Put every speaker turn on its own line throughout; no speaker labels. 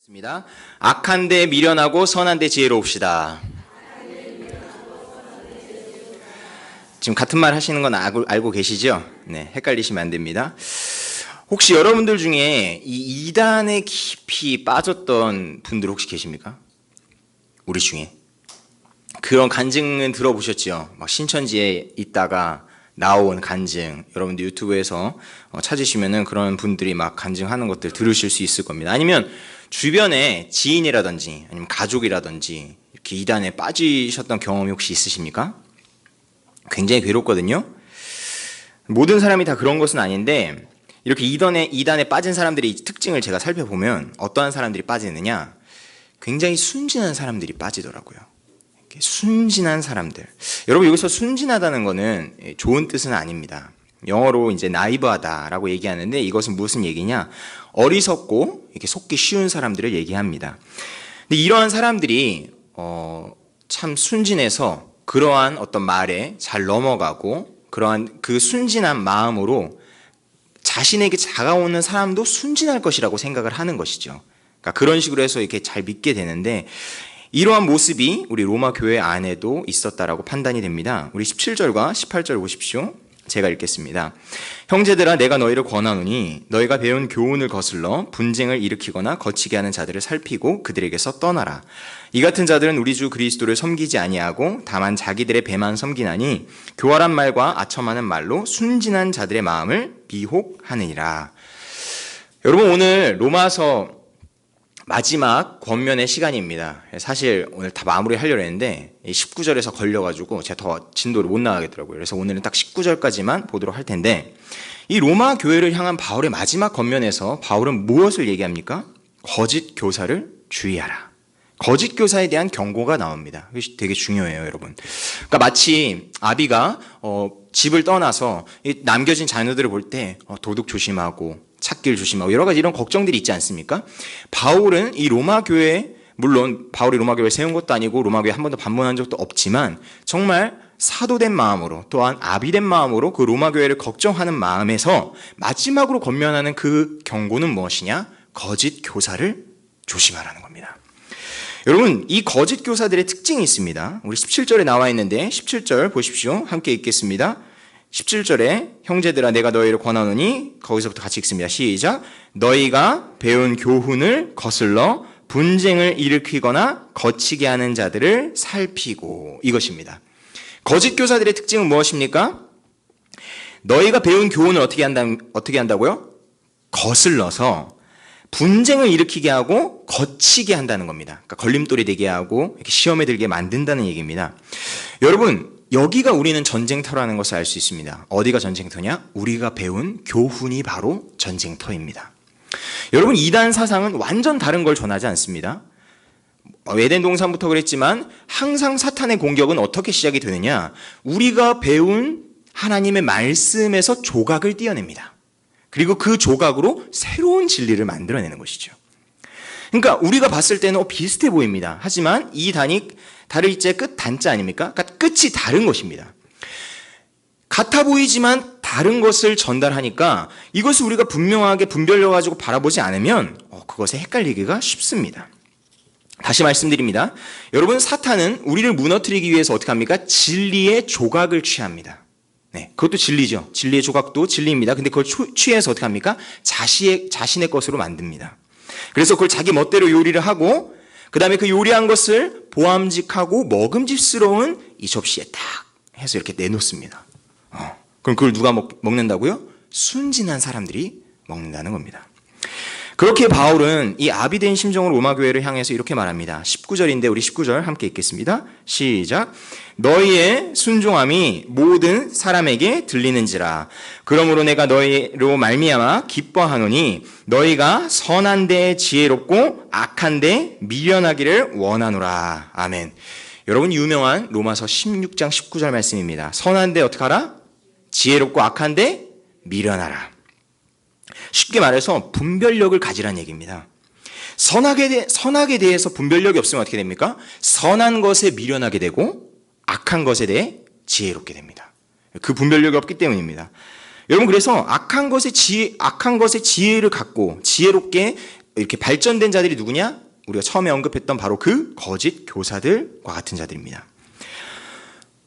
입니다. 악한 데 미련하고 선한 데 지혜로웁시다. 지금 같은 말 하시는 건 알고 계시죠? 네, 헷갈리시면 안 됩니다. 혹시 여러분들 중에 이 이단에 깊이 빠졌던 분들 혹시 계십니까? 우리 중에. 그런 간증은 들어보셨죠? 막 신천지에 있다가 나온 간증, 여러분들 유튜브에서 찾으시면은 그런 분들이 막 간증하는 것들 들으실 수 있을 겁니다. 아니면 주변에 지인이라든지 아니면 가족이라든지 이렇게 이단에 빠지셨던 경험이 혹시 있으십니까? 굉장히 괴롭거든요. 모든 사람이 다 그런 것은 아닌데 이렇게 이단에 빠진 사람들의 특징을 제가 살펴보면 어떠한 사람들이 빠지느냐, 굉장히 순진한 사람들이 빠지더라고요. 순진한 사람들. 여러분, 여기서 순진하다는 것은 좋은 뜻은 아닙니다. 영어로 이제 나이브하다라고 얘기하는데 이것은 무슨 얘기냐? 어리석고 이렇게 속기 쉬운 사람들을 얘기합니다. 근데 이러한 사람들이 참 순진해서 그러한 어떤 말에 잘 넘어가고 그러한 그 순진한 마음으로 자신에게 다가오는 사람도 순진할 것이라고 생각을 하는 것이죠. 그러니까 그런 식으로 해서 이렇게 잘 믿게 되는데 이러한 모습이 우리 로마 교회 안에도 있었다라고 판단이 됩니다. 우리 17절과 18절 보십시오. 제가 읽겠습니다. 형제들아, 내가 너희를 권하노니 너희가 배운 교훈을 거슬러 분쟁을 일으키거나 거치게 하는 자들을 살피고 그들에게서 떠나라. 이 같은 자들은 우리 주 그리스도를 섬기지 아니하고 다만 자기들의 배만 섬기나니 교활한 말과 아첨하는 말로 순진한 자들의 마음을 미혹하느니라. 여러분, 오늘 로마서 마지막 권면의 시간입니다. 사실 오늘 다 마무리하려고 했는데 19절에서 걸려가지고 제가 더 진도를 못 나가겠더라고요. 그래서 오늘은 딱 19절까지만 보도록 할 텐데, 이 로마 교회를 향한 바울의 마지막 권면에서 바울은 무엇을 얘기합니까? 거짓 교사를 주의하라. 거짓 교사에 대한 경고가 나옵니다. 이것이 되게 중요해요, 여러분. 그러니까 마치 아비가 집을 떠나서 남겨진 자녀들을 볼 때 도둑 조심하고 찾길 조심하고 여러 가지 이런 걱정들이 있지 않습니까? 바울은 이 로마 교회, 물론 바울이 로마 교회를 세운 것도 아니고 로마 교회에 한 번도 방문한 적도 없지만 정말 사도된 마음으로, 또한 아비된 마음으로 그 로마 교회를 걱정하는 마음에서 마지막으로 권면하는 그 경고는 무엇이냐? 거짓 교사를 조심하라는 겁니다. 여러분, 이 거짓 교사들의 특징이 있습니다. 우리 17절에 나와 있는데 17절 보십시오. 함께 읽겠습니다. 17절에 형제들아, 내가 너희를 권하노니, 거기서부터 같이 읽습니다. 시작. 너희가 배운 교훈을 거슬러 분쟁을 일으키거나 거치게 하는 자들을 살피고, 이것입니다. 거짓 교사들의 특징은 무엇입니까? 너희가 배운 교훈을 어떻게 한다고요? 거슬러서 분쟁을 일으키게 하고 거치게 한다는 겁니다. 그러니까 걸림돌이 되게 하고 이렇게 시험에 들게 만든다는 얘기입니다. 여러분, 여기가 우리는 전쟁터라는 것을 알 수 있습니다. 어디가 전쟁터냐? 우리가 배운 교훈이 바로 전쟁터입니다. 여러분, 이단 사상은 완전 다른 걸 전하지 않습니다. 에덴 동산부터 그랬지만 항상 사탄의 공격은 어떻게 시작이 되느냐? 우리가 배운 하나님의 말씀에서 조각을 떼어냅니다. 그리고 그 조각으로 새로운 진리를 만들어내는 것이죠. 그러니까 우리가 봤을 때는 비슷해 보입니다. 하지만 이 단이 다를째 끝 단자 아닙니까? 그러니까 끝이 다른 것입니다. 같아 보이지만 다른 것을 전달하니까 이것을 우리가 분명하게 분별해가지고 바라보지 않으면 그것에 헷갈리기가 쉽습니다. 다시 말씀드립니다. 여러분, 사탄은 우리를 무너뜨리기 위해서 어떻게 합니까? 진리의 조각을 취합니다. 네, 그것도 진리죠. 진리의 조각도 진리입니다. 근데 그걸 취해서 어떻게 합니까? 자신의 것으로 만듭니다. 그래서 그걸 자기 멋대로 요리를 하고 그 다음에 그 요리한 것을 보암직하고 먹음직스러운 이 접시에 딱 해서 이렇게 내놓습니다. 그럼 그걸 누가 먹는다고요? 순진한 사람들이 먹는다는 겁니다. 그렇게 바울은 이 아비된 심정으로 로마 교회를 향해서 이렇게 말합니다. 19절인데 우리 19절 함께 읽겠습니다. 시작. 너희의 순종함이 모든 사람에게 들리는지라. 그러므로 내가 너희로 말미암아 기뻐하노니 너희가 선한 데 지혜롭고 악한 데 미련하기를 원하노라. 아멘. 여러분, 유명한 로마서 16장 19절 말씀입니다. 선한 데 어떻게 하라? 지혜롭고 악한 데 미련하라. 쉽게 말해서 분별력을 가지라는 얘기입니다. 선악에 대해서 분별력이 없으면 어떻게 됩니까? 선한 것에 미련하게 되고 악한 것에 대해 지혜롭게 됩니다. 그 분별력이 없기 때문입니다. 여러분, 그래서 악한 것의 지혜를 갖고 지혜롭게 이렇게 발전된 자들이 누구냐? 우리가 처음에 언급했던 바로 그 거짓 교사들과 같은 자들입니다.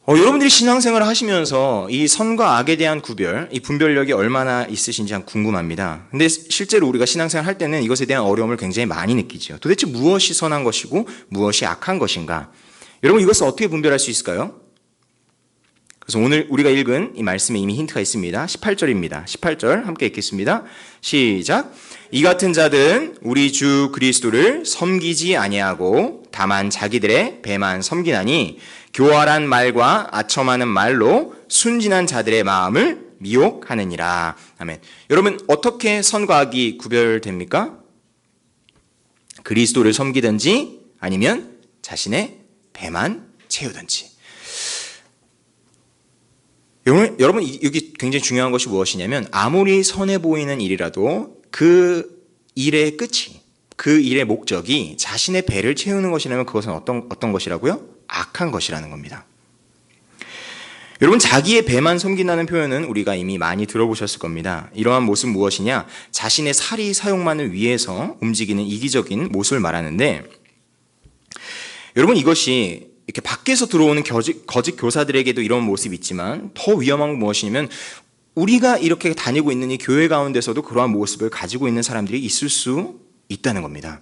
여러분들이 신앙생활을 하시면서 이 선과 악에 대한 구별, 이 분별력이 얼마나 있으신지 궁금합니다. 근데 실제로 우리가 신앙생활 할 때는 이것에 대한 어려움을 굉장히 많이 느끼죠. 도대체 무엇이 선한 것이고 무엇이 악한 것인가? 여러분 이것을 어떻게 분별할 수 있을까요? 그래서 오늘 우리가 읽은 이 말씀에 이미 힌트가 있습니다. 18절입니다. 18절 함께 읽겠습니다. 시작. 이 같은 자들은 우리 주 그리스도를 섬기지 아니하고 다만 자기들의 배만 섬기나니 교활한 말과 아첨하는 말로 순진한 자들의 마음을 미혹하느니라. 아멘. 여러분 어떻게 선과 악이 구별됩니까? 그리스도를 섬기든지 아니면 자신의 배만 채우든지. 여러분 여기 굉장히 중요한 것이 무엇이냐면 아무리 선해 보이는 일이라도 그 일의 끝이, 그 일의 목적이 자신의 배를 채우는 것이라면 그것은 어떤 것이라고요? 악한 것이라는 겁니다. 여러분 자기의 배만 섬긴다는 표현은 우리가 이미 많이 들어보셨을 겁니다. 이러한 모습은 무엇이냐? 자신의 사리 사욕만을 위해서 움직이는 이기적인 모습을 말하는데 여러분 이것이 이렇게 밖에서 들어오는 거짓 교사들에게도 이런 모습이 있지만 더 위험한 건 무엇이냐면 우리가 이렇게 다니고 있는 이 교회 가운데서도 그러한 모습을 가지고 있는 사람들이 있을 수 있다는 겁니다.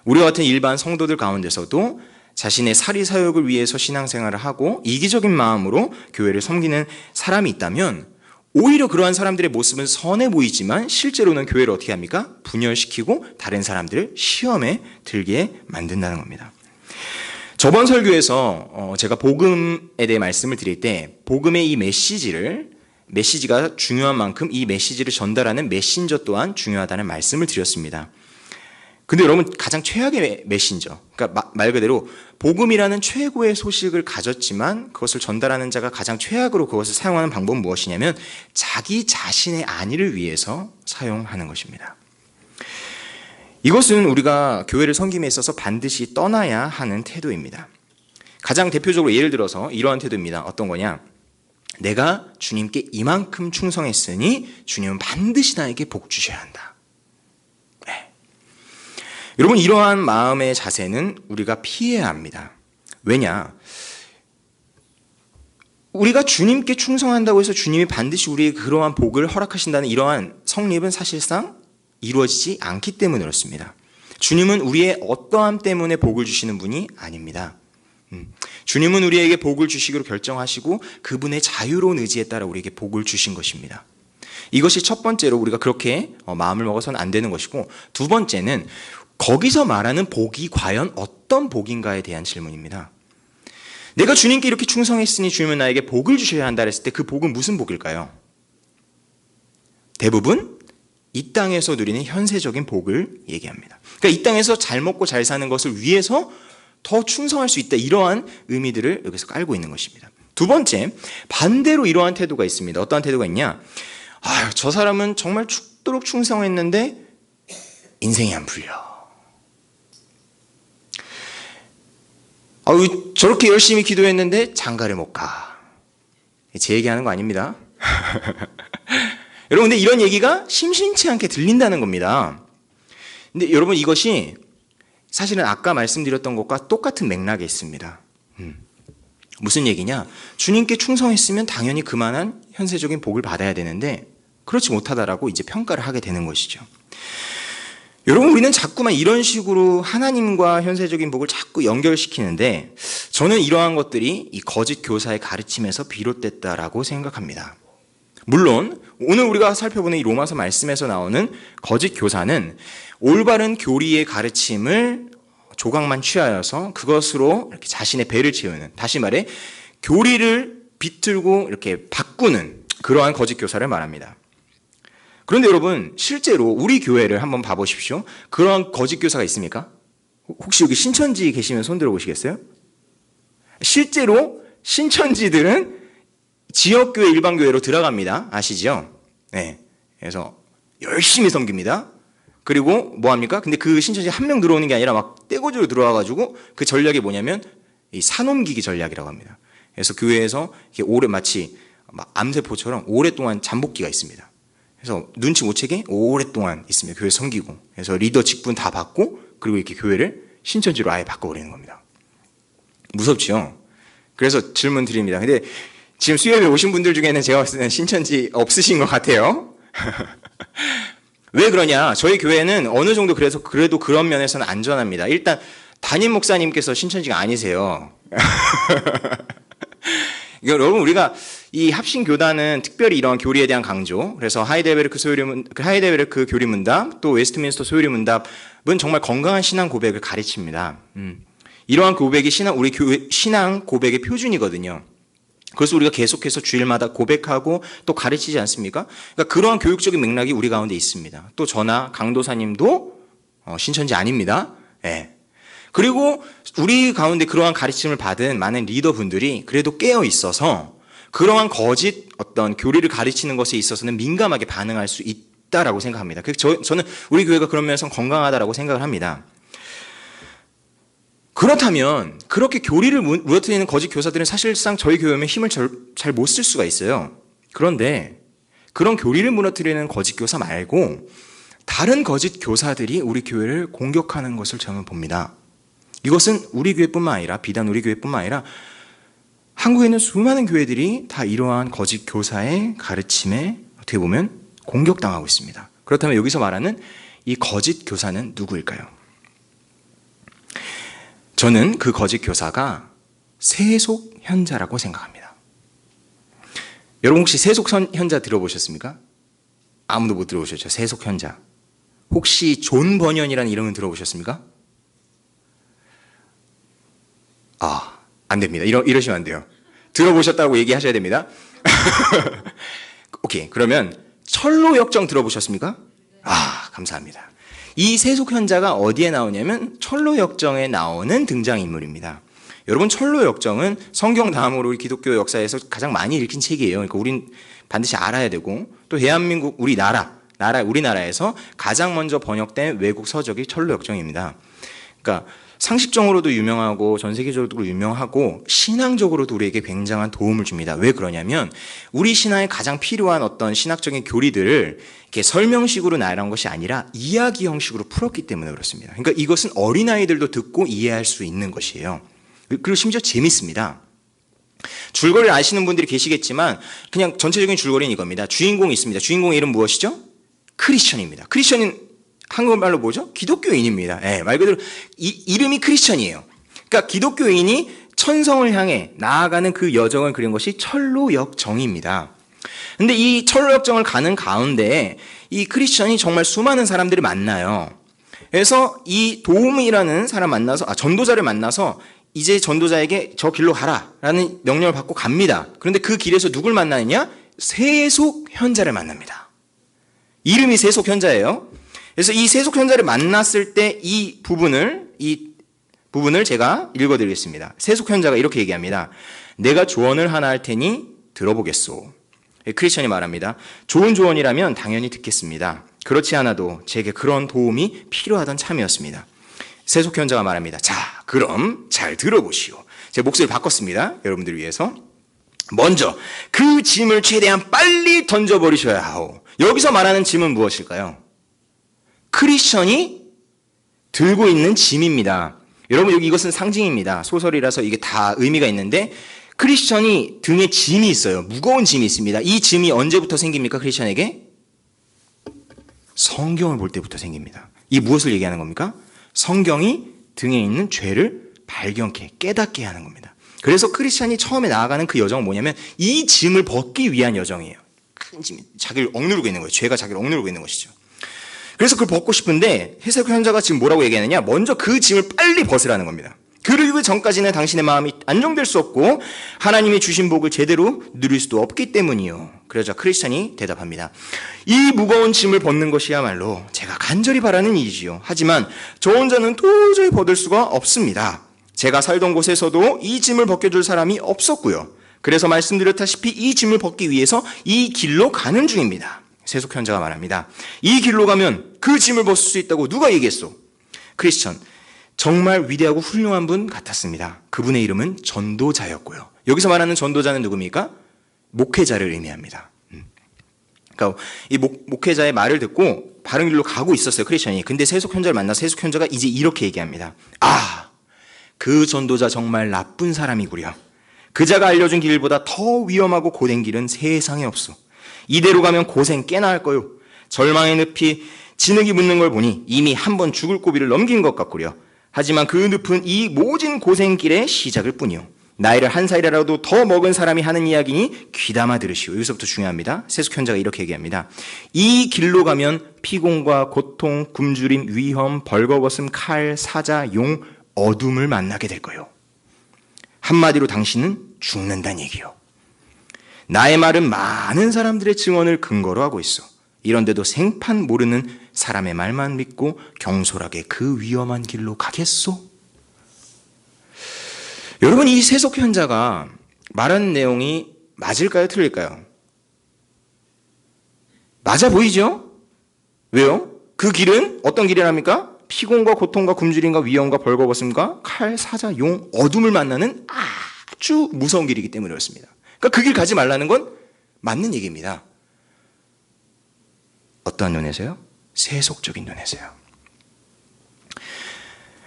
우리와 같은 일반 성도들 가운데서도 자신의 사리사욕을 위해서 신앙생활을 하고 이기적인 마음으로 교회를 섬기는 사람이 있다면 오히려 그러한 사람들의 모습은 선해 보이지만 실제로는 교회를 어떻게 합니까? 분열시키고 다른 사람들을 시험에 들게 만든다는 겁니다. 저번 설교에서 제가 복음에 대해 말씀을 드릴 때 복음의 이 메시지가 중요한 만큼 이 메시지를 전달하는 메신저 또한 중요하다는 말씀을 드렸습니다. 근데 여러분 가장 최악의 메신저, 그러니까 말 그대로 복음이라는 최고의 소식을 가졌지만 그것을 전달하는 자가 가장 최악으로 그것을 사용하는 방법은 무엇이냐면 자기 자신의 안위를 위해서 사용하는 것입니다. 이것은 우리가 교회를 섬김에 있어서 반드시 떠나야 하는 태도입니다. 가장 대표적으로 예를 들어서 이러한 태도입니다. 어떤 거냐? 내가 주님께 이만큼 충성했으니 주님은 반드시 나에게 복 주셔야 한다. 네. 여러분 이러한 마음의 자세는 우리가 피해야 합니다. 왜냐? 우리가 주님께 충성한다고 해서 주님이 반드시 우리에게 그러한 복을 허락하신다는 이러한 성립은 사실상 이루어지지 않기 때문에 그렇습니다. 주님은 우리의 어떠함 때문에 복을 주시는 분이 아닙니다. 주님은 우리에게 복을 주시기로 결정하시고 그분의 자유로운 의지에 따라 우리에게 복을 주신 것입니다. 이것이 첫 번째로 우리가 그렇게 마음을 먹어서는 안 되는 것이고 두 번째는 거기서 말하는 복이 과연 어떤 복인가에 대한 질문입니다. 내가 주님께 이렇게 충성했으니 주님은 나에게 복을 주셔야 한다 했을 때 그 복은 무슨 복일까요? 대부분 이 땅에서 누리는 현세적인 복을 얘기합니다. 그러니까 이 땅에서 잘 먹고 잘 사는 것을 위해서 더 충성할 수 있다. 이러한 의미들을 여기서 깔고 있는 것입니다. 두 번째, 반대로 이러한 태도가 있습니다. 어떠한 태도가 있냐? 저 사람은 정말 죽도록 충성했는데 인생이 안 풀려. 저렇게 열심히 기도했는데 장가를 못 가. 제 얘기하는 거 아닙니다. 여러분, 근데 이런 얘기가 심심치 않게 들린다는 겁니다. 근데 여러분, 이것이 사실은 아까 말씀드렸던 것과 똑같은 맥락에 있습니다. 무슨 얘기냐? 주님께 충성했으면 당연히 그만한 현세적인 복을 받아야 되는데 그렇지 못하다라고 이제 평가를 하게 되는 것이죠. 여러분, 우리는 자꾸만 이런 식으로 하나님과 현세적인 복을 자꾸 연결시키는데 저는 이러한 것들이 이 거짓 교사의 가르침에서 비롯됐다라고 생각합니다. 물론 오늘 우리가 살펴보는 이 로마서 말씀에서 나오는 거짓 교사는 올바른 교리의 가르침을 조각만 취하여서 그것으로 이렇게 자신의 배를 채우는, 다시 말해 교리를 비틀고 이렇게 바꾸는 그러한 거짓 교사를 말합니다. 그런데 여러분, 실제로 우리 교회를 한번 봐보십시오. 그러한 거짓 교사가 있습니까? 혹시 여기 신천지 계시면 손 들어보시겠어요? 실제로 신천지들은 지역교회, 일반교회로 들어갑니다. 아시죠? 네. 그래서 열심히 섬깁니다. 그리고 뭐 합니까? 근데 그 신천지 한 명 들어오는 게 아니라 막 떼거지로 들어와가지고 그 전략이 뭐냐면 이 산옮기기 전략이라고 합니다. 그래서 교회에서 이렇게 오래 마치 암세포처럼 오랫동안 잠복기가 있습니다. 그래서 눈치 못 채게 오랫동안 있습니다. 교회 섬기고. 그래서 리더 직분 다 받고 그리고 이렇게 교회를 신천지로 아예 바꿔버리는 겁니다. 무섭죠? 그래서 질문 드립니다. 근데 지금 수요일에 오신 분들 중에는 제가 봤을 때는 신천지 없으신 것 같아요. 왜 그러냐? 저희 교회는 어느 정도 그래도 그런 면에서는 안전합니다. 일단 담임 목사님께서 신천지가 아니세요. 여러분, 우리가 이 합신교단은 특별히 이런 교리에 대한 강조, 그래서 하이데베르크 교리문답, 또 웨스트민스터 소요리문답은 정말 건강한 신앙 고백을 가르칩니다. 이러한 고백이 우리 교회 신앙 고백의 표준이거든요. 그래서 우리가 계속해서 주일마다 고백하고 또 가르치지 않습니까? 그러니까 그러한 교육적인 맥락이 우리 가운데 있습니다. 또 저나 강도사님도 신천지 아닙니다. 네. 그리고 우리 가운데 그러한 가르침을 받은 많은 리더분들이 그래도 깨어 있어서 그러한 거짓 어떤 교리를 가르치는 것에 있어서는 민감하게 반응할 수 있다라고 생각합니다. 그래서 저는 우리 교회가 그런 면에서 건강하다라고 생각을 합니다. 그렇다면 그렇게 교리를 무너뜨리는 거짓 교사들은 사실상 저희 교회에 힘을 잘 못 쓸 수가 있어요. 그런데 그런 교리를 무너뜨리는 거짓 교사 말고 다른 거짓 교사들이 우리 교회를 공격하는 것을 저는 봅니다. 이것은 우리 교회뿐만 아니라 비단 우리 교회뿐만 아니라 한국에 있는 수많은 교회들이 다 이러한 거짓 교사의 가르침에 어떻게 보면 공격당하고 있습니다. 그렇다면 여기서 말하는 이 거짓 교사는 누구일까요? 저는 그 거짓 교사가 세속현자라고 생각합니다. 여러분 혹시 세속현자 들어보셨습니까? 아무도 못 들어보셨죠? 세속현자. 혹시 존 버년이라는 이름은 들어보셨습니까? 안 됩니다. 이러시면 안 돼요. 들어보셨다고 얘기하셔야 됩니다. 오케이. 그러면 철로역정 들어보셨습니까? 감사합니다. 이 세속현자가 어디에 나오냐면 철로역정에 나오는 등장인물입니다. 여러분 철로역정은 성경 다음으로 우리 기독교 역사에서 가장 많이 읽힌 책이에요. 그러니까 우린 반드시 알아야 되고 또 대한민국 우리나라에서 가장 먼저 번역된 외국 서적이 철로역정입니다. 그러니까 상식적으로도 유명하고 전 세계적으로도 유명하고 신앙적으로도 우리에게 굉장한 도움을 줍니다. 왜 그러냐면 우리 신앙에 가장 필요한 어떤 신학적인 교리들을 이렇게 설명식으로 나열한 것이 아니라 이야기 형식으로 풀었기 때문에 그렇습니다. 그러니까 이것은 어린아이들도 듣고 이해할 수 있는 것이에요. 그리고 심지어 재밌습니다. 줄거리를 아시는 분들이 계시겠지만 그냥 전체적인 줄거리는 이겁니다. 주인공이 있습니다. 주인공의 이름 무엇이죠? 크리스천입니다. 크리스천은 한국말로 뭐죠? 기독교인입니다. 네, 말 그대로 이름이 크리스천이에요. 그러니까 기독교인이 천성을 향해 나아가는 그 여정을 그린 것이 철로역정입니다. 근데 이 철로역정을 가는 가운데 이 크리스천이 정말 수많은 사람들을 만나요. 그래서 이 도움이라는 사람 만나서 전도자를 만나서 이제 전도자에게 저 길로 가라라는 명령을 받고 갑니다. 그런데 그 길에서 누굴 만나느냐? 세속현자를 만납니다. 이름이 세속현자예요. 그래서 이 세속현자를 만났을 때 이 부분을 제가 읽어드리겠습니다. 세속현자가 이렇게 얘기합니다. 내가 조언을 하나 할 테니 들어보겠소. 크리스천이 말합니다. 좋은 조언이라면 당연히 듣겠습니다. 그렇지 않아도 제게 그런 도움이 필요하던 참이었습니다. 세속현자가 말합니다. 자, 그럼 잘 들어보시오. 제 목소리를 바꿨습니다. 여러분들 위해서. 먼저 그 짐을 최대한 빨리 던져버리셔야 하오. 여기서 말하는 짐은 무엇일까요? 크리스천이 들고 있는 짐입니다. 여러분 여기 이것은 상징입니다. 소설이라서 이게 다 의미가 있는데 크리스천이 등에 짐이 있어요. 무거운 짐이 있습니다. 이 짐이 언제부터 생깁니까? 크리스천에게? 성경을 볼 때부터 생깁니다. 이 무엇을 얘기하는 겁니까? 성경이 등에 있는 죄를 발견케 깨닫게 하는 겁니다. 그래서 크리스천이 처음에 나아가는 그 여정은 뭐냐면 이 짐을 벗기 위한 여정이에요. 큰 짐이 자기를 억누르고 있는 거예요. 죄가 자기를 억누르고 있는 것이죠. 그래서 그걸 벗고 싶은데 해석현자가 지금 뭐라고 얘기하느냐? 먼저 그 짐을 빨리 벗으라는 겁니다. 그러기 전까지는 당신의 마음이 안정될 수 없고 하나님이 주신 복을 제대로 누릴 수도 없기 때문이요. 그러자 크리스천이 대답합니다. 이 무거운 짐을 벗는 것이야말로 제가 간절히 바라는 일이지요. 하지만 저 혼자는 도저히 벗을 수가 없습니다. 제가 살던 곳에서도 이 짐을 벗겨줄 사람이 없었고요. 그래서 말씀드렸다시피 이 짐을 벗기 위해서 이 길로 가는 중입니다. 세속현자가 말합니다. 이 길로 가면 그 짐을 벗을 수 있다고 누가 얘기했소? 크리스천, 정말 위대하고 훌륭한 분 같았습니다. 그분의 이름은 전도자였고요. 여기서 말하는 전도자는 누굽니까? 목회자를 의미합니다. 그러니까 이 목회자의 말을 듣고 바른 길로 가고 있었어요, 크리스천이. 근데 세속 현자를 만나 세속 현자가 이제 이렇게 얘기합니다. 그 전도자 정말 나쁜 사람이구려. 그자가 알려준 길보다 더 위험하고 고된 길은 세상에 없어. 이대로 가면 고생 꽤나 할 거요. 절망의 늪이 진흙이 묻는 걸 보니 이미 한 번 죽을 고비를 넘긴 것 같구려. 하지만 그 늪은 이 모진 고생길의 시작일 뿐이요. 나이를 한 살이라도 더 먹은 사람이 하는 이야기니 귀담아 들으시오. 여기서부터 중요합니다. 세속 현자가 이렇게 얘기합니다. 이 길로 가면 피곤과 고통, 굶주림, 위험, 벌거벗음, 칼, 사자, 용, 어둠을 만나게 될 거요. 한마디로 당신은 죽는다는 얘기요. 나의 말은 많은 사람들의 증언을 근거로 하고 있어. 이런데도 생판 모르는 사람의 말만 믿고 경솔하게 그 위험한 길로 가겠소? 여러분, 이 세속 현자가 말하는 내용이 맞을까요? 틀릴까요? 맞아 보이죠? 왜요? 그 길은 어떤 길이랍니까? 피곤과 고통과 굶주림과 위험과 벌거벗음과 칼, 사자, 용, 어둠을 만나는 아주 무서운 길이기 때문에 그렇습니다. 그러니까 그 길 가지 말라는 건 맞는 얘기입니다. 어떠한 눈에서요? 세속적인 눈에서요.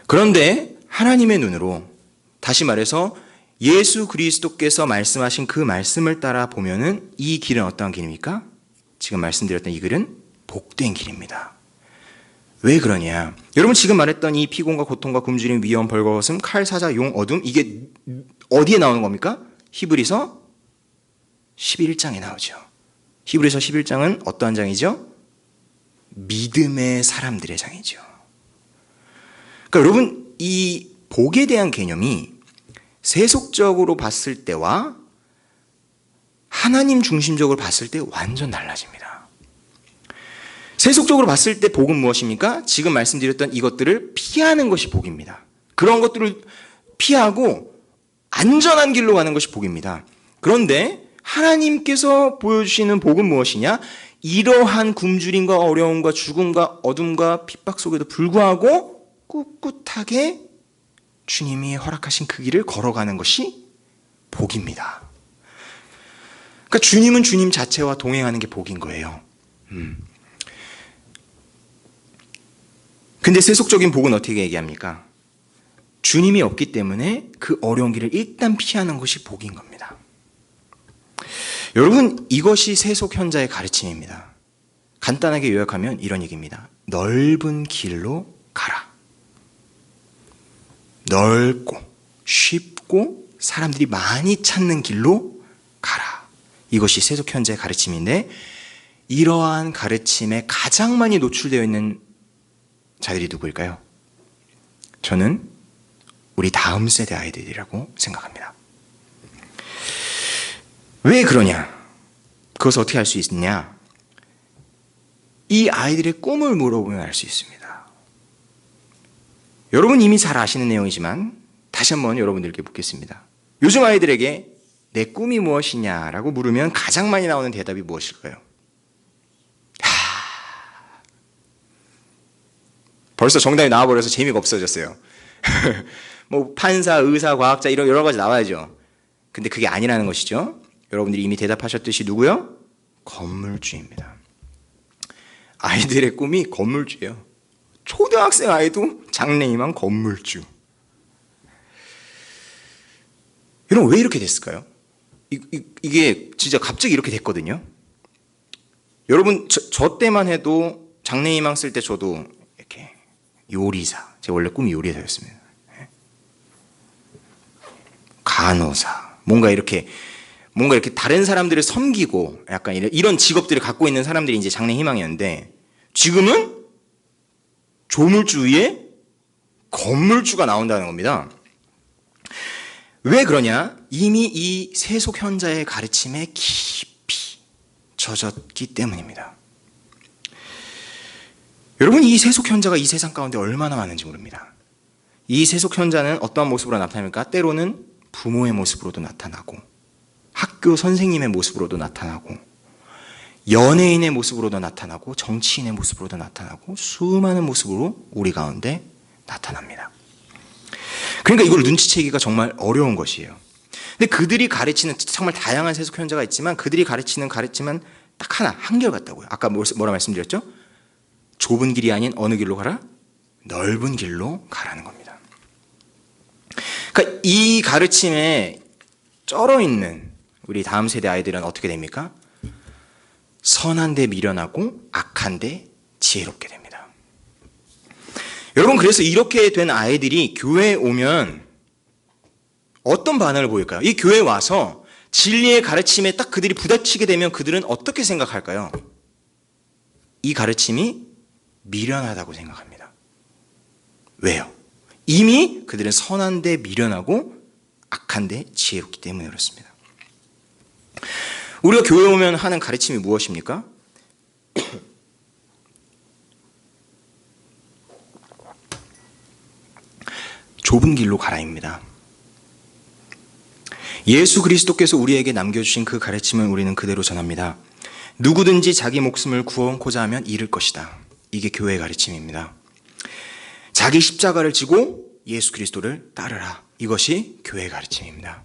그런데 하나님의 눈으로, 다시 말해서 예수 그리스도께서 말씀하신 그 말씀을 따라 보면은 이 길은 어떠한 길입니까? 지금 말씀드렸던 이 길은 복된 길입니다. 왜 그러냐? 여러분, 지금 말했던 이 피곤과 고통과 굶주림, 위험, 벌거벗음, 칼, 사자, 용, 어둠, 이게 어디에 나오는 겁니까? 히브리서 11장에 나오죠. 히브리서 11장은 어떠한 장이죠? 믿음의 사람들의 장이죠. 그러니까 여러분, 이 복에 대한 개념이 세속적으로 봤을 때와 하나님 중심적으로 봤을 때 완전 달라집니다. 세속적으로 봤을 때 복은 무엇입니까? 지금 말씀드렸던 이것들을 피하는 것이 복입니다. 그런 것들을 피하고 안전한 길로 가는 것이 복입니다. 그런데 하나님께서 보여주시는 복은 무엇이냐? 이러한 굶주림과 어려움과 죽음과 어둠과 핍박 속에도 불구하고 꿋꿋하게 주님이 허락하신 그 길을 걸어가는 것이 복입니다. 그러니까 주님은 주님 자체와 동행하는 게 복인 거예요. 근데 세속적인 복은 어떻게 얘기합니까? 주님이 없기 때문에 그 어려운 길을 일단 피하는 것이 복인 겁니다. 여러분, 이것이 세속 현자의 가르침입니다. 간단하게 요약하면 이런 얘기입니다. 넓은 길로 가라. 넓고 쉽고 사람들이 많이 찾는 길로 가라. 이것이 세속 현자의 가르침인데, 이러한 가르침에 가장 많이 노출되어 있는 자들이 누구일까요? 저는 우리 다음 세대 아이들이라고 생각합니다. 왜 그러냐? 그것을 어떻게 알 수 있느냐? 이 아이들의 꿈을 물어보면 알 수 있습니다. 여러분 이미 잘 아시는 내용이지만 다시 한번 여러분들께 묻겠습니다. 요즘 아이들에게 내 꿈이 무엇이냐라고 물으면 가장 많이 나오는 대답이 무엇일까요? 벌써 정답이 나와버려서 재미가 없어졌어요. 뭐 판사, 의사, 과학자 이런 여러 가지 나와야죠. 근데 그게 아니라는 것이죠. 여러분들이 이미 대답하셨듯이 누구요? 건물주입니다. 아이들의 꿈이 건물주예요. 초등학생 아이도 장래희망 건물주. 여러분 왜 이렇게 됐을까요? 이게 진짜 갑자기 이렇게 됐거든요. 여러분 저 때만 해도 장래희망 쓸 때 저도 이렇게 요리사, 제 원래 꿈이 요리사였습니다. 간호사, 뭔가 이렇게 다른 사람들을 섬기고 약간 이런 직업들을 갖고 있는 사람들이 이제 장래희망이었는데, 지금은 조물주 위에 건물주가 나온다는 겁니다. 왜 그러냐? 이미 이 세속 현자의 가르침에 깊이 젖었기 때문입니다. 여러분, 이 세속 현자가 이 세상 가운데 얼마나 많은지 모릅니다. 이 세속 현자는 어떠한 모습으로 나타납니까? 때로는 부모의 모습으로도 나타나고, 학교 선생님의 모습으로도 나타나고, 연예인의 모습으로도 나타나고, 정치인의 모습으로도 나타나고, 수많은 모습으로 우리 가운데 나타납니다. 그러니까 이걸 눈치채기가 정말 어려운 것이에요. 근데 그들이 가르치는 정말 다양한 세속 현자가 있지만, 그들이 가르치는 가르침은 딱 하나, 한결 같다고요. 아까 뭐라 말씀드렸죠? 좁은 길이 아닌 어느 길로 가라? 넓은 길로 가라는 겁니다. 그러니까 이 가르침에 쩔어 있는 우리 다음 세대 아이들은 어떻게 됩니까? 선한 데 미련하고 악한 데 지혜롭게 됩니다. 여러분, 그래서 이렇게 된 아이들이 교회에 오면 어떤 반응을 보일까요? 이 교회에 와서 진리의 가르침에 딱 그들이 부딪히게 되면 그들은 어떻게 생각할까요? 이 가르침이 미련하다고 생각합니다. 왜요? 이미 그들은 선한 데 미련하고 악한 데 지혜롭기 때문에 그렇습니다. 우리가 교회 오면 하는 가르침이 무엇입니까? 좁은 길로 가라입니다. 예수 그리스도께서 우리에게 남겨주신 그 가르침을 우리는 그대로 전합니다. 누구든지 자기 목숨을 구원코자 하면 잃을 것이다. 이게 교회의 가르침입니다. 자기 십자가를 지고 예수 그리스도를 따르라. 이것이 교회의 가르침입니다.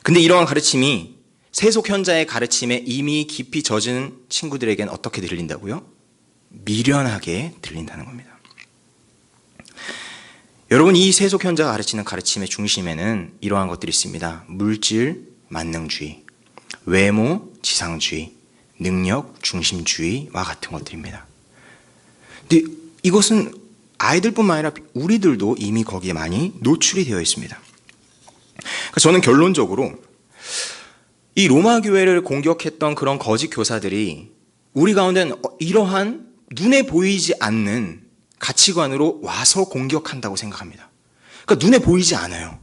근데 이러한 가르침이 세속 현자의 가르침에 이미 깊이 젖은 친구들에겐 어떻게 들린다고요? 미련하게 들린다는 겁니다. 여러분, 이 세속 현자가 가르치는 가르침의 중심에는 이러한 것들이 있습니다. 물질, 만능주의, 외모, 지상주의, 능력, 중심주의와 같은 것들입니다. 근데 이것은 아이들뿐만 아니라 우리들도 이미 거기에 많이 노출이 되어 있습니다. 그러니까 저는 결론적으로 이 로마 교회를 공격했던 그런 거짓 교사들이 우리 가운데는 이러한 눈에 보이지 않는 가치관으로 와서 공격한다고 생각합니다. 그러니까 눈에 보이지 않아요.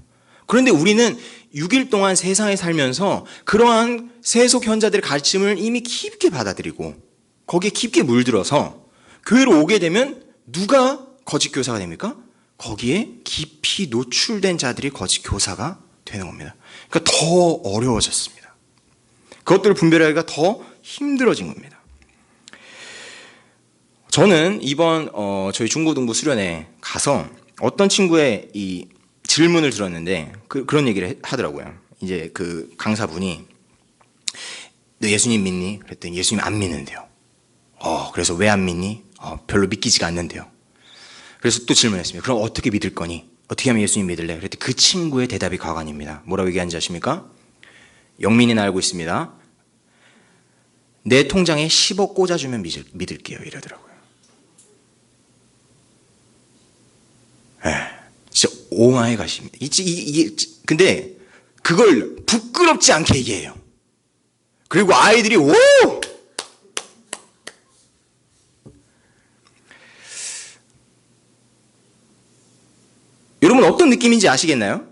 그런데 우리는 6일 동안 세상에 살면서 그러한 세속 현자들의 가르침을 이미 깊게 받아들이고 거기에 깊게 물들어서 교회로 오게 되면 누가 거짓 교사가 됩니까? 거기에 깊이 노출된 자들이 거짓 교사가 되는 겁니다. 그러니까 더 어려워졌습니다. 그것들을 분별하기가 더 힘들어진 겁니다. 저는 이번 저희 중고등부 수련회 가서 어떤 친구의 이 질문을 들었는데 그런 얘기를 하더라고요. 이제 그 강사분이 너 예수님 믿니? 그랬더니 예수님 안 믿는데요. 그래서 왜 안 믿니? 별로 믿기지가 않는데요. 그래서 또 질문했습니다. 그럼 어떻게 믿을 거니? 어떻게 하면 예수님 믿을래? 그랬더니 그 친구의 대답이 가관입니다. 뭐라고 얘기하는지 아십니까? 영민이는 알고 있습니다. 내 통장에 10억 꽂아주면 믿을게요. 이러더라고요. 진짜 오마에 가십니다. 근데 그걸 부끄럽지 않게 얘기해요. 그리고 아이들이 오! 여러분 어떤 느낌인지 아시겠나요?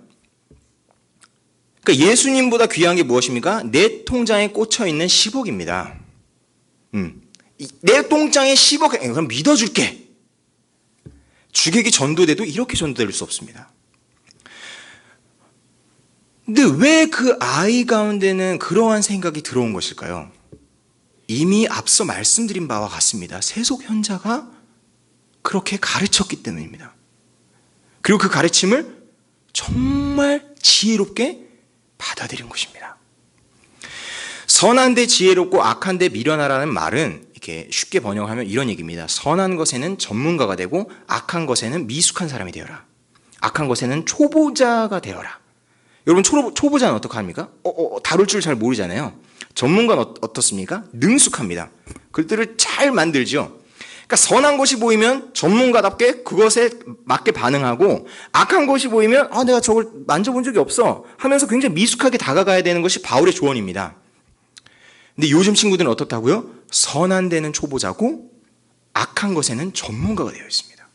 그러니까 예수님보다 귀한 게 무엇입니까? 내 통장에 꽂혀 있는 10억입니다. 내 통장에 10억, 그럼 믿어줄게. 주객이 전도돼도 이렇게 전도될 수 없습니다. 근데 왜 그 아이 가운데는 그러한 생각이 들어온 것일까요? 이미 앞서 말씀드린 바와 같습니다. 세속 현자가 그렇게 가르쳤기 때문입니다. 그리고 그 가르침을 정말 지혜롭게 받아들인 것입니다. 선한 데 지혜롭고 악한 데 미련하라는 말은 이렇게 쉽게 번역하면 이런 얘기입니다. 선한 것에는 전문가가 되고 악한 것에는 미숙한 사람이 되어라. 악한 것에는 초보자가 되어라. 여러분 초보자는 어떻게 합니까? 다룰 줄 잘 모르잖아요. 전문가는 어떻습니까? 능숙합니다. 그들을 잘 만들죠. 그러니까 선한 것이 보이면 전문가답게 그것에 맞게 반응하고 악한 것이 보이면 내가 저걸 만져본 적이 없어 하면서 굉장히 미숙하게 다가가야 되는 것이 바울의 조언입니다. 근데 요즘 친구들은 어떻다고요? 선한 데는 초보자고 악한 것에는 전문가가 되어 있습니다.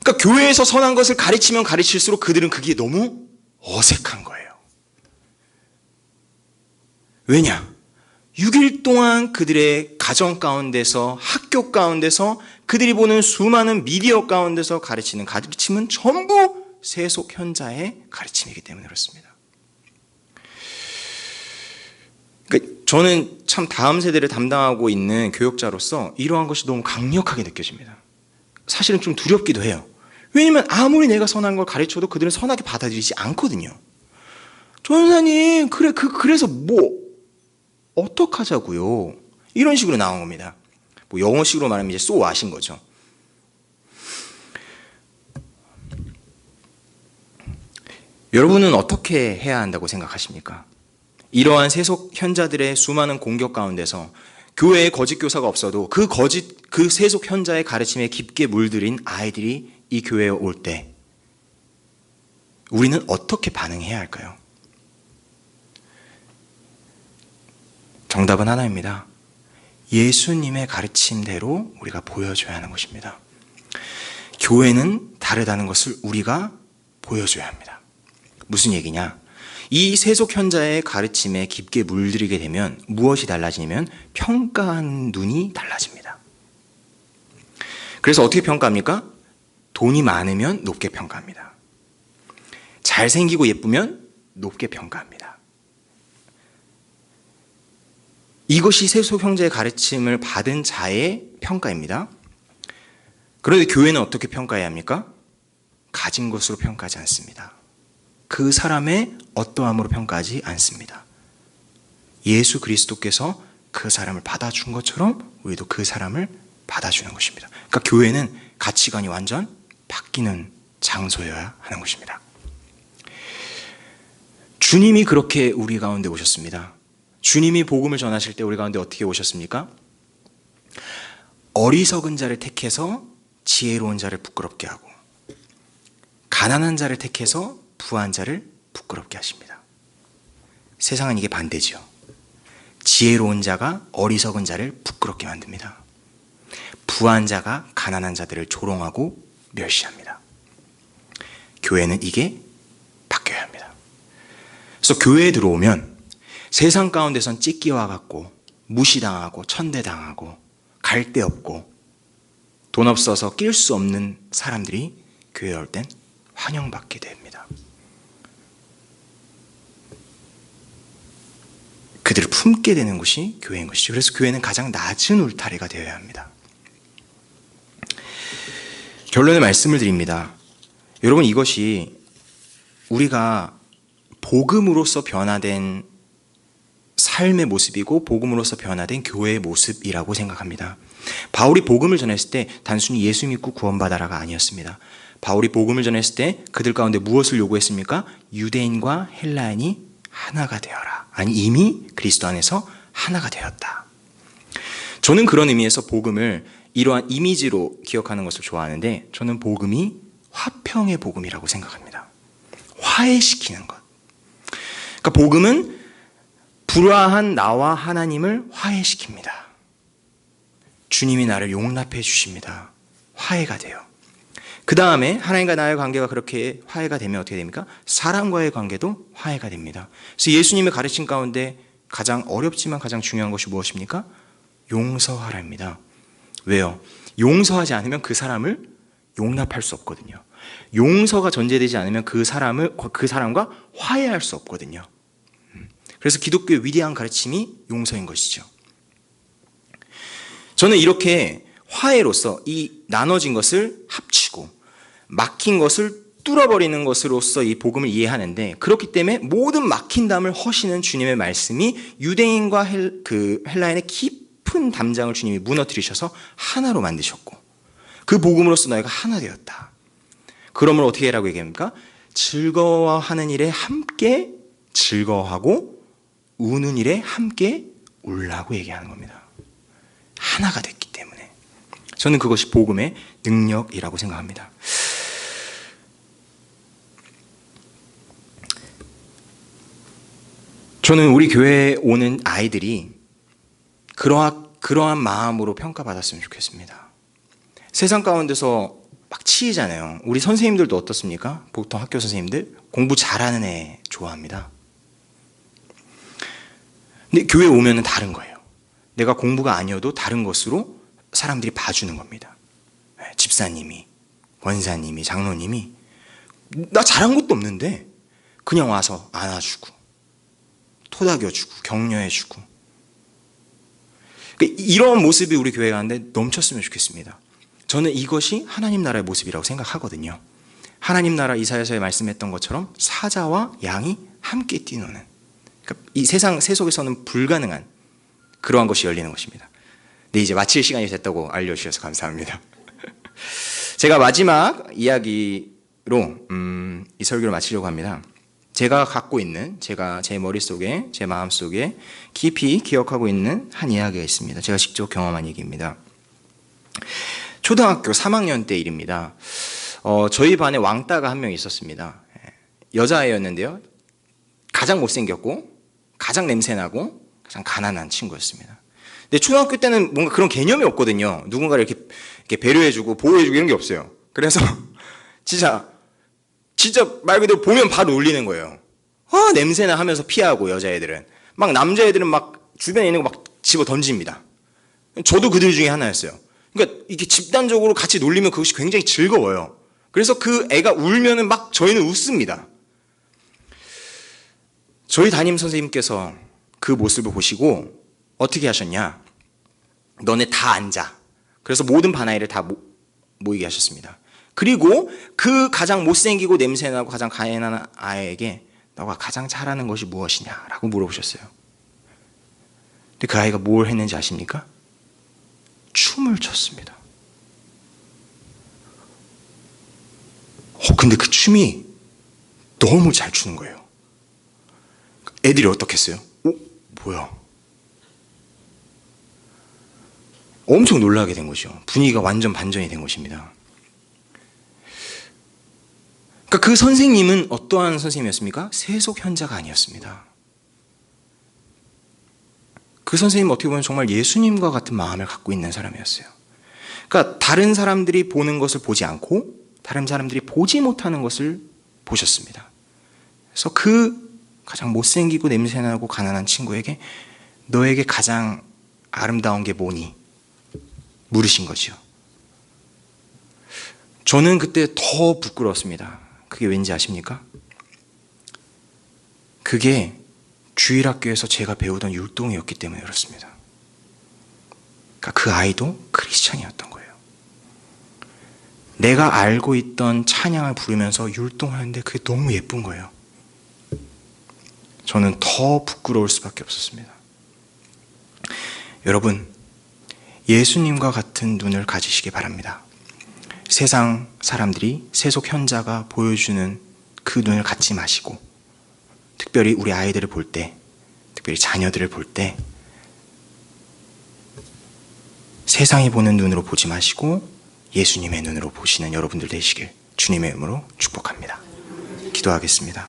그러니까 교회에서 선한 것을 가르치면 가르칠수록 그들은 그게 너무 어색한 거예요. 왜냐? 6일 동안 그들의 가정 가운데서 학교 가운데서 그들이 보는 수많은 미디어 가운데서 가르치는 가르침은 전부 세속 현자의 가르침이기 때문에 그렇습니다. 그러니까 저는 참 다음 세대를 담당하고 있는 교육자로서 이러한 것이 너무 강력하게 느껴집니다. 사실은 좀 두렵기도 해요. 왜냐면 아무리 내가 선한 걸 가르쳐도 그들은 선하게 받아들이지 않거든요. 전사님, 그래서 뭐? 어떡하자고요? 이런 식으로 나온 겁니다. 뭐 영어식으로 말하면 이제 so what인 거죠. 여러분은 어떻게 해야 한다고 생각하십니까? 이러한 세속 현자들의 수많은 공격 가운데서 교회에 거짓 교사가 없어도 그 세속 현자의 가르침에 깊게 물들인 아이들이 이 교회에 올 때 우리는 어떻게 반응해야 할까요? 정답은 하나입니다. 예수님의 가르침대로 우리가 보여줘야 하는 것입니다. 교회는 다르다는 것을 우리가 보여줘야 합니다. 무슨 얘기냐? 이 세속 현자의 가르침에 깊게 물들이게 되면 무엇이 달라지냐면 평가하는 눈이 달라집니다. 그래서 어떻게 평가합니까? 돈이 많으면 높게 평가합니다. 잘생기고 예쁘면 높게 평가합니다. 이것이 세속 형제의 가르침을 받은 자의 평가입니다. 그런데 교회는 어떻게 평가해야 합니까? 가진 것으로 평가하지 않습니다. 그 사람의 어떠함으로 평가하지 않습니다. 예수 그리스도께서 그 사람을 받아준 것처럼 우리도 그 사람을 받아주는 것입니다. 그러니까 교회는 가치관이 완전 바뀌는 장소여야 하는 것입니다. 주님이 그렇게 우리 가운데 오셨습니다. 주님이 복음을 전하실 때 우리 가운데 어떻게 오셨습니까? 어리석은 자를 택해서 지혜로운 자를 부끄럽게 하고 가난한 자를 택해서 부한 자를 부끄럽게 하십니다. 세상은 이게 반대죠. 지혜로운 자가 어리석은 자를 부끄럽게 만듭니다. 부한 자가 가난한 자들을 조롱하고 멸시합니다. 교회는 이게 바뀌어야 합니다. 그래서 교회에 들어오면 세상 가운데선 찢기와 같고 무시당하고 천대당하고 갈 데 없고 돈 없어서 낄 수 없는 사람들이 교회에 올 땐 환영받게 됩니다. 그들을 품게 되는 곳이 교회인 것이죠. 그래서 교회는 가장 낮은 울타리가 되어야 합니다. 결론의 말씀을 드립니다. 여러분, 이것이 우리가 복음으로서 변화된 삶의 모습이고 복음으로서 변화된 교회의 모습이라고 생각합니다. 바울이 복음을 전했을 때 단순히 예수 믿고 구원받아라가 아니었습니다. 바울이 복음을 전했을 때 그들 가운데 무엇을 요구했습니까? 유대인과 헬라인이 하나가 되어라. 아니, 이미 그리스도 안에서 하나가 되었다. 저는 그런 의미에서 복음을 이러한 이미지로 기억하는 것을 좋아하는데, 저는 복음이 화평의 복음이라고 생각합니다. 화해시키는 것. 그러니까 복음은 불화한 나와 하나님을 화해시킵니다. 주님이 나를 용납해 주십니다. 화해가 돼요. 그 다음에 하나님과 나의 관계가 그렇게 화해가 되면 어떻게 됩니까? 사람과의 관계도 화해가 됩니다. 그래서 예수님의 가르침 가운데 가장 어렵지만 가장 중요한 것이 무엇입니까? 용서하라입니다. 왜요? 용서하지 않으면 그 사람을 용납할 수 없거든요. 용서가 전제되지 않으면 그 사람과 화해할 수 없거든요. 그래서 기독교의 위대한 가르침이 용서인 것이죠. 저는 이렇게 화해로서 이 나눠진 것을 합치고 막힌 것을 뚫어버리는 것으로서 이 복음을 이해하는데, 그렇기 때문에 모든 막힌 담을 허시는 주님의 말씀이 유대인과 헬라인의 깊은 담장을 주님이 무너뜨리셔서 하나로 만드셨고, 그 복음으로서 너희가 하나 되었다. 그러므로 어떻게 하라고 얘기합니까? 즐거워하는 일에 함께 즐거워하고 우는 일에 함께 울라고 얘기하는 겁니다. 하나가 됐기 때문에. 저는 그것이 복음의 능력이라고 생각합니다. 저는 우리 교회에 오는 아이들이 그러한 마음으로 평가받았으면 좋겠습니다. 세상 가운데서 막 치이잖아요. 우리 선생님들도 어떻습니까? 보통 학교 선생님들 공부 잘하는 애 좋아합니다. 근데 교회에 오면은 다른 거예요. 내가 공부가 아니어도 다른 것으로 사람들이 봐주는 겁니다. 집사님이, 권사님이, 장로님이 나 잘한 것도 없는데 그냥 와서 안아주고 토닥여주고 격려해주고, 이런 모습이 우리 교회 가운데 넘쳤으면 좋겠습니다. 저는 이것이 하나님 나라의 모습이라고 생각하거든요. 하나님 나라 이사야서에 말씀했던 것처럼 사자와 양이 함께 뛰노는, 그러니까 이 세상 세속에서는 불가능한 그러한 것이 열리는 것입니다. 네, 이제 마칠 시간이 됐다고 알려주셔서 감사합니다. 제가 마지막 이야기로 이 설교를 마치려고 합니다. 제가 갖고 있는, 제가 제 머릿속에, 제 마음속에 깊이 기억하고 있는 한 이야기가 있습니다. 제가 직접 경험한 얘기입니다. 초등학교 3학년 때 일입니다. 저희 반에 왕따가 한 명 있었습니다. 여자애였는데요. 가장 못생겼고, 가장 냄새나고, 가장 가난한 친구였습니다. 근데 초등학교 때는 뭔가 그런 개념이 없거든요. 누군가를 이렇게 배려해주고 보호해주고 이런 게 없어요. 그래서 진짜 말 그대로 보면 바로 놀리는 거예요. 냄새나 하면서 피하고, 여자애들은. 막 남자애들은 막 주변에 있는 거 막 집어 던집니다. 저도 그들 중에 하나였어요. 그러니까 이게 집단적으로 같이 놀리면 그것이 굉장히 즐거워요. 그래서 그 애가 울면은 막 저희는 웃습니다. 저희 담임 선생님께서 그 모습을 보시고 어떻게 하셨냐? 너네 다 앉아. 그래서 모든 반 아이를 다 모이게 하셨습니다. 그리고 그 가장 못생기고 냄새나고 가장 가난한 아이에게 너가 가장 잘하는 것이 무엇이냐라고 물어보셨어요. 근데 그 아이가 뭘 했는지 아십니까? 춤을 췄습니다. 근데 그 춤이 너무 잘 추는 거예요. 애들이 어떻게 했어요? 뭐야? 엄청 놀라게 된 것이죠. 분위기가 완전 반전이 된 것입니다. 그러니까 그 선생님은 어떠한 선생님이었습니까? 세속 현자가 아니었습니다. 그 선생님은 어떻게 보면 정말 예수님과 같은 마음을 갖고 있는 사람이었어요. 그러니까 다른 사람들이 보는 것을 보지 않고 다른 사람들이 보지 못하는 것을 보셨습니다. 그래서 그 가장 못생기고 냄새나고 가난한 친구에게 너에게 가장 아름다운 게 뭐니? 물으신 거죠. 저는 그때 더 부끄러웠습니다. 그게 왠지 아십니까? 그게 주일학교에서 제가 배우던 율동이었기 때문에 그렇습니다. 그러니까 그 아이도 크리스찬이었던 거예요. 내가 알고 있던 찬양을 부르면서 율동하는데 그게 너무 예쁜 거예요. 저는 더 부끄러울 수밖에 없었습니다. 여러분, 예수님과 같은 눈을 가지시기 바랍니다. 세상 사람들이 세속 현자가 보여주는 그 눈을 갖지 마시고 특별히 우리 아이들을 볼 때, 특별히 자녀들을 볼 때 세상이 보는 눈으로 보지 마시고 예수님의 눈으로 보시는 여러분들 되시길 주님의 이름으로 축복합니다. 기도하겠습니다.